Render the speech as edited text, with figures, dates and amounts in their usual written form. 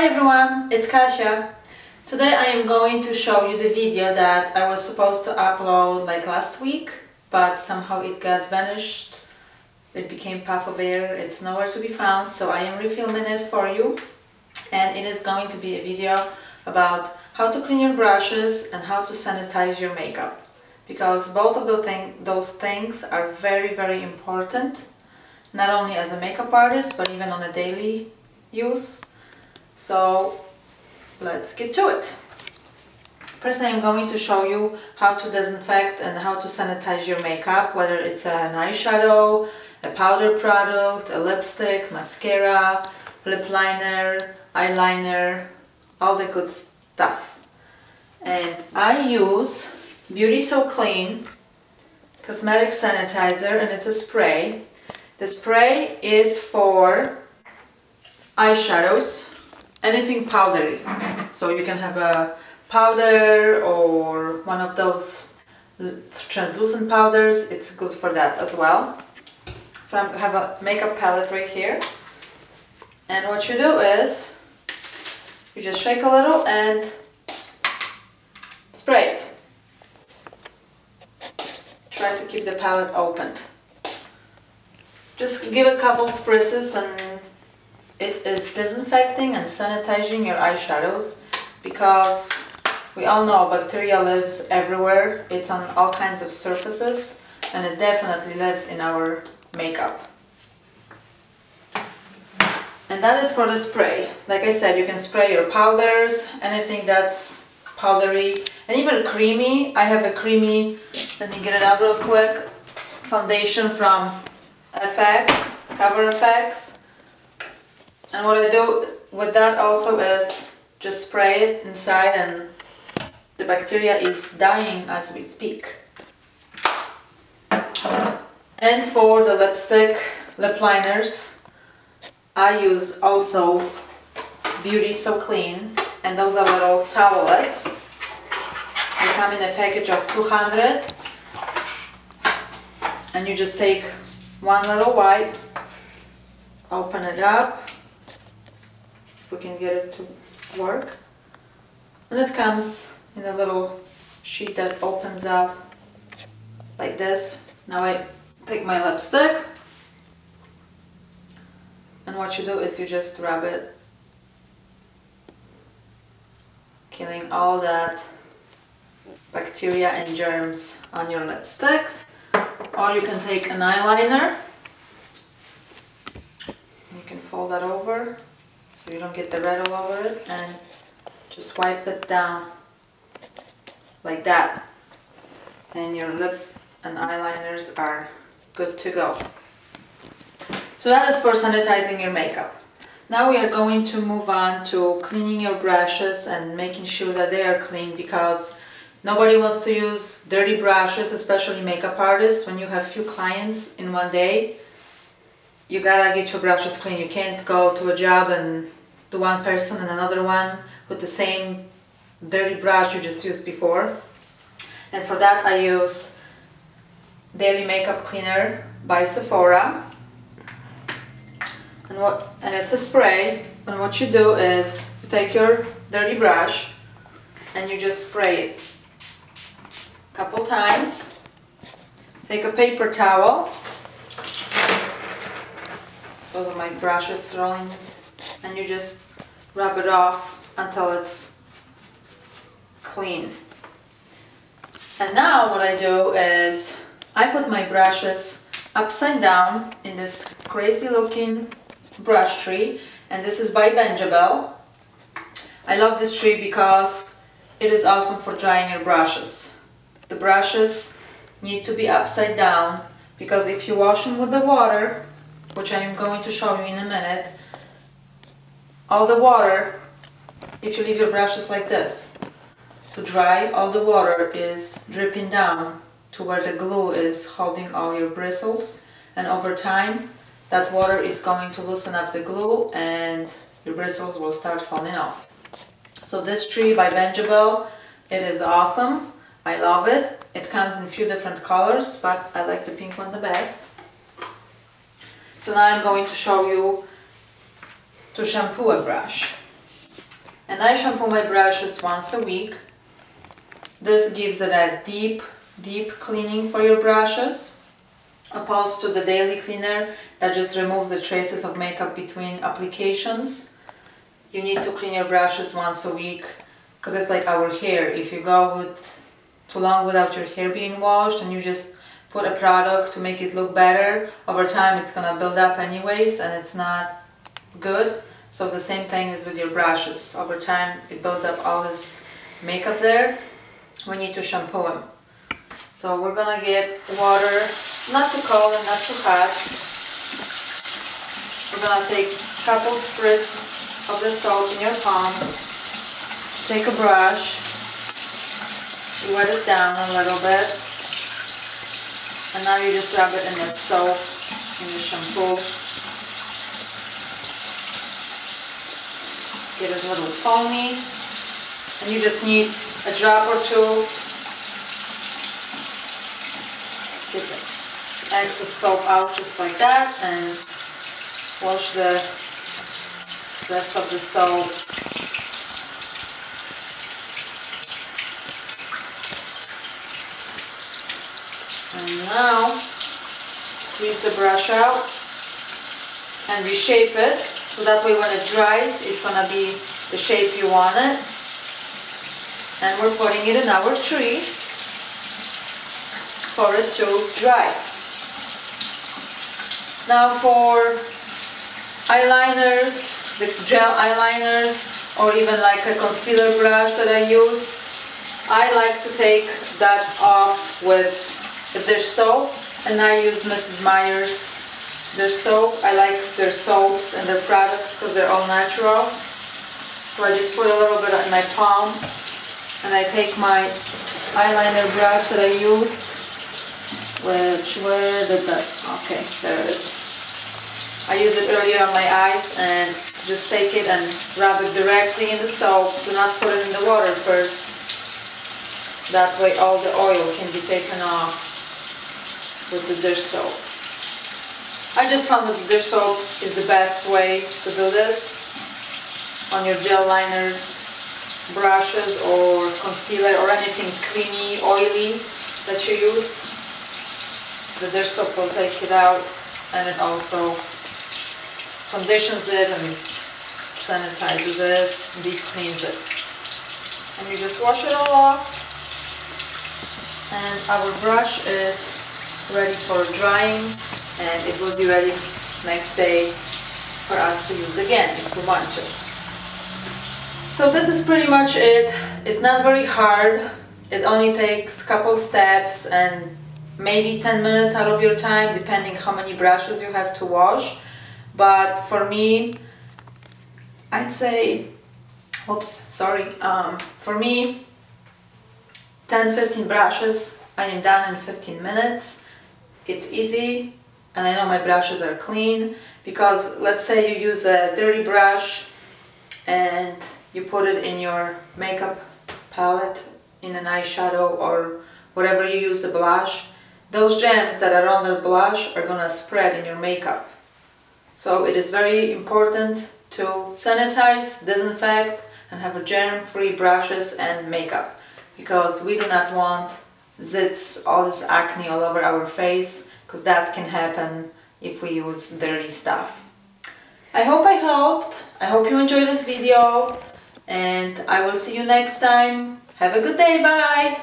everyone, it's Kasia. Today I am going to show you the video that I was supposed to upload like last week, but somehow it got vanished. It became puff of air, it's nowhere to be found, so I am refilming it for you. And it is going to be a video about how to clean your brushes and how to sanitize your makeup. Because both of those things are very important, not only as a makeup artist, but even on a daily use. So let's get to it. First I am going to show you how to disinfect and how to sanitize your makeup, whether it's an eyeshadow, a powder product, a lipstick, mascara, lip liner, eyeliner, all the good stuff. And I use Beauty So Clean cosmetic sanitizer, and it's a spray. The spray is for eyeshadows, anything powdery. So you can have a powder or one of those translucent powders, it's good for that as well. So I have a makeup palette right here, and what you do is you just shake a little and spray it. Try to keep the palette open. Just give a couple spritzes and it is disinfecting and sanitizing your eyeshadows, because we all know bacteria lives everywhere. It's on all kinds of surfaces, and it definitely lives in our makeup. And that is for the spray. Like I said, you can spray your powders, anything that's powdery, and even creamy. I have a creamy, let me get it out real quick, foundation from FX, Cover FX. And what I do with that also is just spray it inside, and the bacteria is dying as we speak. And for the lipstick, lip liners, I use also Beauty So Clean, and those are little towelettes. They come in a package of 200, and you just take one little wipe, open it up, if we can get it to work, and it comes in a little sheet that opens up like this. Now I take my lipstick, and what you do is you just rub it, killing all that bacteria and germs on your lipsticks. Or you can take an eyeliner, you can fold that over so you don't get the red all over it, and just wipe it down like that, and your lip and eyeliners are good to go. So that is for sanitizing your makeup. Now we are going to move on to cleaning your brushes and making sure that they are clean, because nobody wants to use dirty brushes, especially makeup artists. When you have few clients in one day, you gotta get your brushes clean. You can't go to a job and do one person and another one with the same dirty brush you just used before. And for that I use Daily Makeup Cleaner by Sephora. And it's a spray, and what you do is you take your dirty brush and you just spray it a couple times. Take a paper towel, those are my brushes rolling, and you just rub it off until it's clean. And now what I do is I put my brushes upside down in this crazy looking brush tree, and this is by Benjabel. I love this tree because it is awesome for drying your brushes. The brushes need to be upside down, because if you wash them with the water, which I am going to show you in a minute, all the water, if you leave your brushes like this to dry, all the water is dripping down to where the glue is holding all your bristles, and over time that water is going to loosen up the glue and your bristles will start falling off. So this tree by Benjabel, it is awesome. I love it. It comes in a few different colors, but I like the pink one the best. So now I'm going to show you to shampoo a brush. And I shampoo my brushes once a week. This gives it a deep cleaning for your brushes, opposed to the daily cleaner that just removes the traces of makeup between applications. You need to clean your brushes once a week, because it's like our hair. If you go with too long without your hair being washed and you just put a product to make it look better, over time it's gonna build up anyways and it's not good. So the same thing is with your brushes. Over time it builds up all this makeup there. We need to shampoo them. So we're gonna get water, not too cold and not too hot. We're gonna take a couple spritz of the salt in your palm. Take a brush, wet it down a little bit, and now you just rub it in that soap in the shampoo. Get it a little foamy, and you just need a drop or two. Get the excess soap out just like that, and wash the rest of the soap. And now squeeze the brush out and reshape it, so that way when it dries it's gonna be the shape you want it. And we're putting it in our tree for it to dry. Now for eyeliners, the gel eyeliners, or even like a concealer brush that I use, I like to take that off with the dish soap, and I use Mrs. Meyer's dish soap. I like their soaps and their products because they're all natural. So I just put a little bit in my palm, and I take my eyeliner brush that I used, where did that, okay, there it is. I used it earlier on my eyes, and just take it and rub it directly in the soap. Do not put it in the water first. That way all the oil can be taken off with the dish soap. I just found that the dish soap is the best way to do this on your gel liner brushes or concealer or anything creamy, oily that you use. The dish soap will take it out, and it also conditions it and sanitizes it, deep cleans it. And you just wash it all off, and our brush is ready for drying, and it will be ready next day for us to use again if we want to. So this is pretty much it. It's not very hard. It only takes a couple steps and maybe 10 minutes out of your time, depending how many brushes you have to wash. But for me, I'd say, for me, 10-15 brushes, I am done in 15 minutes. It's easy, and I know my brushes are clean, because let's say you use a dirty brush and you put it in your makeup palette, in an eyeshadow or whatever you use, a blush, those gems that are on the blush are gonna spread in your makeup. So it is very important to sanitize, disinfect, and have a germ-free brushes and makeup, because we do not want zits, all this acne all over our face, because that can happen if we use dirty stuff. I hope I helped. I hope you enjoyed this video, and I will see you next time. Have a good day. Bye!